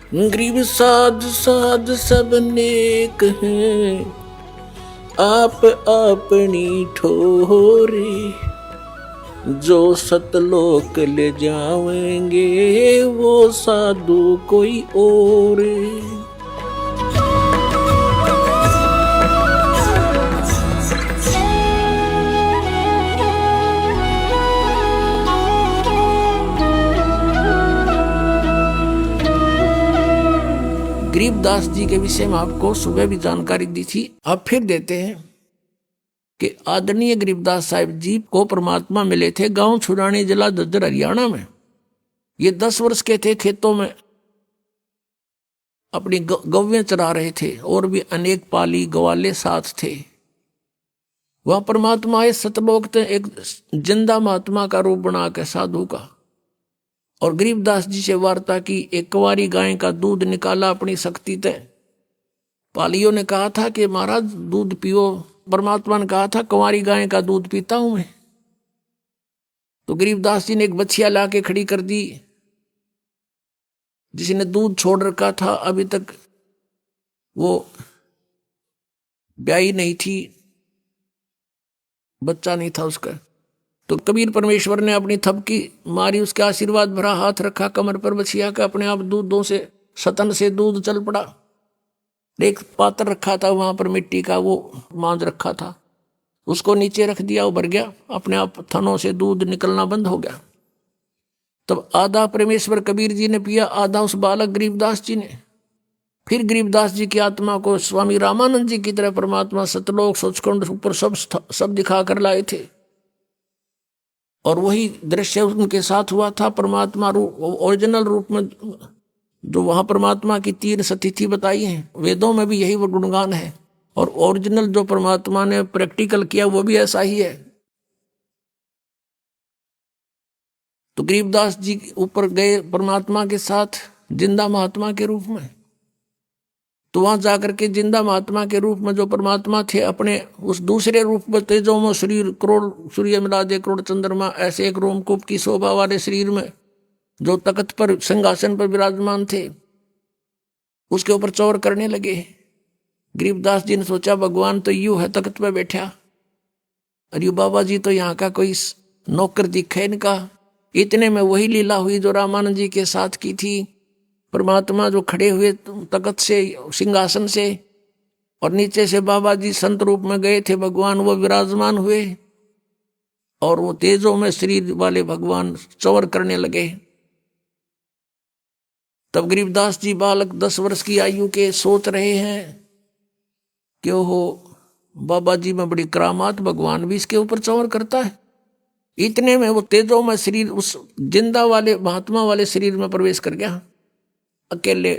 गरीब साध साध सब नेक हैं, आप अपनी ठोरे। जो सतलोक ले जाएंगे वो साधु कोई और। गरीबदास जी के विषय में आपको सुबह भी जानकारी दी थी, अब फिर देते हैं कि आदरणीय गरीबदास साहिब जी को परमात्मा मिले थे गांव छुड़ानी जिला दद्दर हरियाणा में। ये 10 वर्ष के थे, खेतों में अपनी गौवें चरा रहे थे और भी अनेक पाली ग्वाले साथ थे। वह परमात्मा आए सतलोक थे एक जिंदा महात्मा का रूप बना के साधु का, और गरीबदास जी से वार्ता की। एक कुंवारी गाय का दूध निकाला अपनी शक्ति तय। पालियों ने कहा था कि महाराज दूध पियो, परमात्मा ने कहा था कुंवारी गाय का दूध पीता हूं मैं। तो गरीबदास जी ने एक बछिया लाके खड़ी कर दी जिसने दूध छोड़ रखा था, अभी तक वो ब्याही नहीं थी, बच्चा नहीं था उसका। तो कबीर परमेश्वर ने अपनी थपकी मारी, उसके आशीर्वाद भरा हाथ रखा कमर पर बछिया का, अपने आप दूधों से सतन से दूध चल पड़ा। एक पात्र रखा था वहां पर मिट्टी का, वो मांझ रखा था, उसको नीचे रख दिया, वो भर गया, अपने आप थनों से दूध निकलना बंद हो गया। तब आधा परमेश्वर कबीर जी ने पिया, आधा उस बालक गरीबदास जी ने। फिर गरीबदास जी की आत्मा को स्वामी रामानंद जी की तरह परमात्मा सतलोक सचखंड ऊपर सब दिखा कर लाए थे, और वही दृश्य उनके साथ हुआ था। परमात्मा रूप ओरिजिनल रूप में जो वहां परमात्मा की 3 सतिथि बताई है, वेदों में भी यही वो गुणगान है, और ओरिजिनल जो परमात्मा ने प्रैक्टिकल किया वो भी ऐसा ही है। तो गरीबदास जी ऊपर गए परमात्मा के साथ जिंदा महात्मा के रूप में। तो वहां जाकर के जिंदा महात्मा के रूप में जो परमात्मा थे, अपने उस दूसरे रूप में तेजों में शरीर करोड़ सूर्य मिला दे करोड़ चंद्रमा ऐसे एक रोमकूप की शोभा वाले शरीर में जो तख्त पर सिंहासन पर विराजमान थे, उसके ऊपर चौर करने लगे। गरीबदास जी ने सोचा भगवान तो यूं है तख्त पर बैठा, अरे बाबा जी तो यहाँ का कोई नौकर दिखा इनका। इतने में वही लीला हुई जो रामानंद जी के साथ की थी। परमात्मा जो खड़े हुए तख्त से सिंहासन से, और नीचे से बाबा जी संत रूप में गए थे भगवान, वो विराजमान हुए, और वो तेजों में शरीर वाले भगवान चौर करने लगे। तब गरीबदास जी बालक 10 वर्ष की आयु के सोच रहे हैं कि हो बाबा जी में बड़ी करामात, भगवान भी इसके ऊपर चौर करता है। इतने में वो तेजों में शरीर उस जिंदा वाले महात्मा वाले शरीर में प्रवेश कर गया। अकेले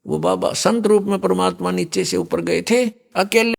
वो बाबा संत रूप में परमात्मा नीचे से ऊपर गए थे, अकेले